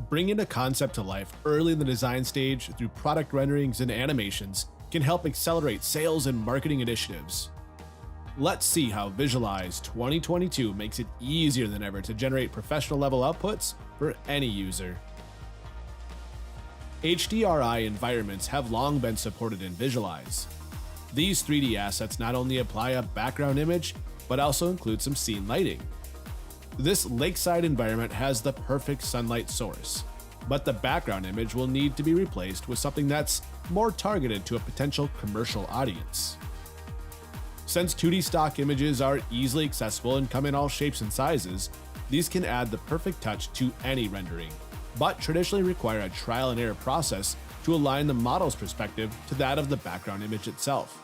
Bringing a concept to life early in the design stage through product renderings and animations can help accelerate sales and marketing initiatives. Let's see how Visualize 2022 makes it easier than ever to generate professional level outputs for any user. Hdri environments have long been supported in Visualize. These 3D assets not only apply a background image, but also include some scene lighting. This lakeside environment has the perfect sunlight source, but the background image will need to be replaced with something that's more targeted to a potential commercial audience. Since 2D stock images are easily accessible and come in all shapes and sizes, these can add the perfect touch to any rendering, but traditionally require a trial and error process to align the model's perspective to that of the background image itself.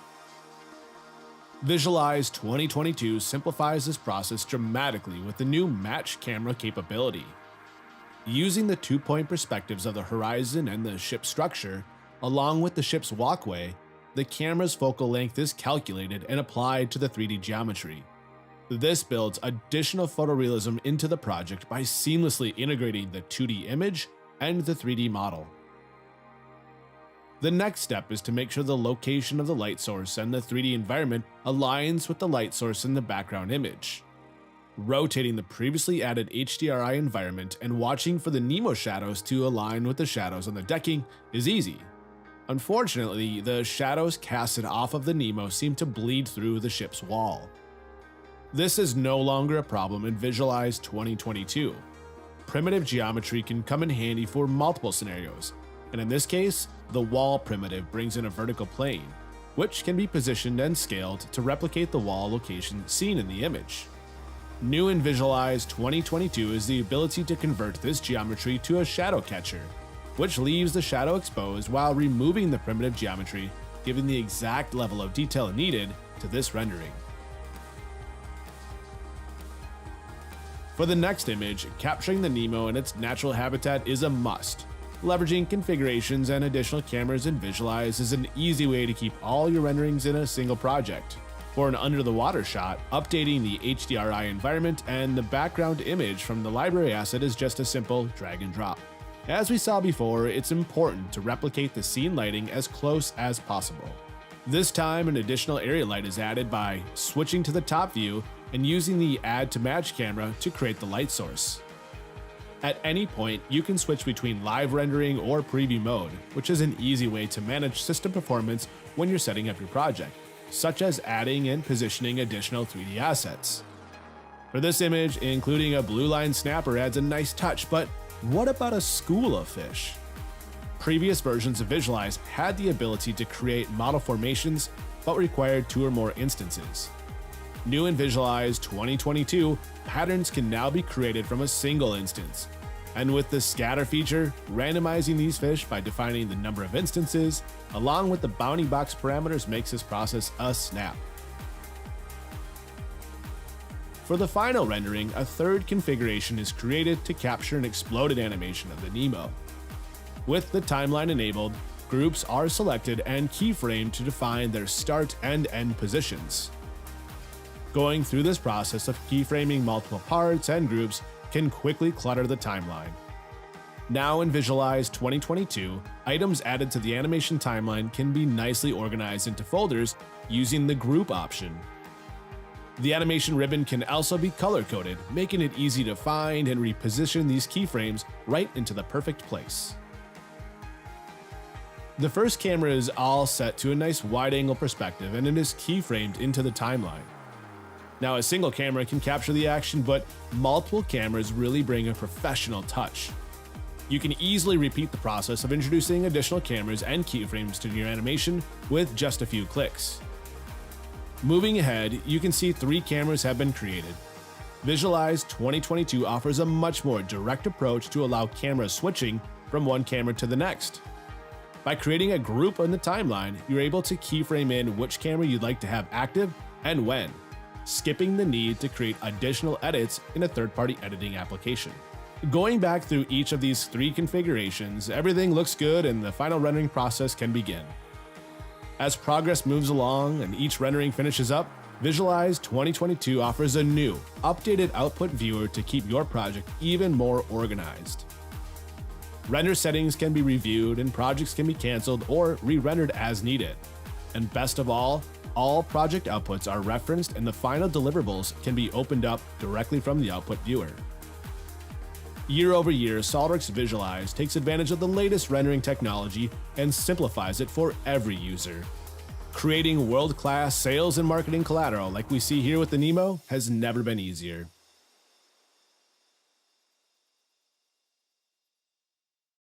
Visualize 2022 simplifies this process dramatically with the new match camera capability. Using the 2-point perspectives of the horizon and the ship structure, along with the ship's walkway, the camera's focal length is calculated and applied to the 3D geometry. This builds additional photorealism into the project by seamlessly integrating the 2D image and the 3D model. The next step is to make sure the location of the light source and the 3D environment aligns with the light source in the background image. Rotating the previously added HDRI environment and watching for the Nemo shadows to align with the shadows on the decking is easy. Unfortunately, the shadows casted off of the Nemo seem to bleed through the ship's wall. This is no longer a problem in Visualize 2022. Primitive geometry can come in handy for multiple scenarios, and in this case, the wall primitive brings in a vertical plane, which can be positioned and scaled to replicate the wall location seen in the image. New in Visualize 2022 is the ability to convert this geometry to a shadow catcher, which leaves the shadow exposed while removing the primitive geometry, giving the exact level of detail needed to this rendering. For the next image, capturing the Nemo in its natural habitat is a must. Leveraging configurations and additional cameras in Visualize is an easy way to keep all your renderings in a single project. For an under-the-water shot, updating the HDRI environment and the background image from the library asset is just a simple drag and drop. As we saw before, it's important to replicate the scene lighting as close as possible. This time, an additional area light is added by switching to the top view and using the Add to Match camera to create the light source. At any point, you can switch between live rendering or preview mode, which is an easy way to manage system performance when you're setting up your project, such as adding and positioning additional 3D assets. For this image, including a blue line snapper adds a nice touch, but what about a school of fish? Previous versions of Visualize had the ability to create model formations, but required 2 or more instances. New in Visualize 2022, patterns can now be created from a single instance. And with the scatter feature, randomizing these fish by defining the number of instances, along with the bounding box parameters, makes this process a snap. For the final rendering, a third configuration is created to capture an exploded animation of the Nemo. With the timeline enabled, groups are selected and keyframed to define their start and end positions. Going through this process of keyframing multiple parts and groups can quickly clutter the timeline. Now in Visualize 2022, items added to the animation timeline can be nicely organized into folders using the group option. The animation ribbon can also be color-coded, making it easy to find and reposition these keyframes right into the perfect place. The first camera is all set to a nice wide-angle perspective and it is keyframed into the timeline. Now, a single camera can capture the action, but multiple cameras really bring a professional touch. You can easily repeat the process of introducing additional cameras and keyframes to your animation with just a few clicks. Moving ahead, you can see 3 cameras have been created. Visualize 2022 offers a much more direct approach to allow camera switching from one camera to the next. By creating a group on the timeline, you're able to keyframe in which camera you'd like to have active and when, skipping the need to create additional edits in a third-party editing application. Going back through each of these 3 configurations, everything looks good and the final rendering process can begin. As progress moves along and each rendering finishes up, Visualize 2022 offers a new, updated output viewer to keep your project even more organized. Render settings can be reviewed and projects can be canceled or re-rendered as needed. And best of all project outputs are referenced and the final deliverables can be opened up directly from the output viewer. Year over year, SOLIDWORKS Visualize takes advantage of the latest rendering technology and simplifies it for every user. Creating world-class sales and marketing collateral like we see here with the Nemo has never been easier.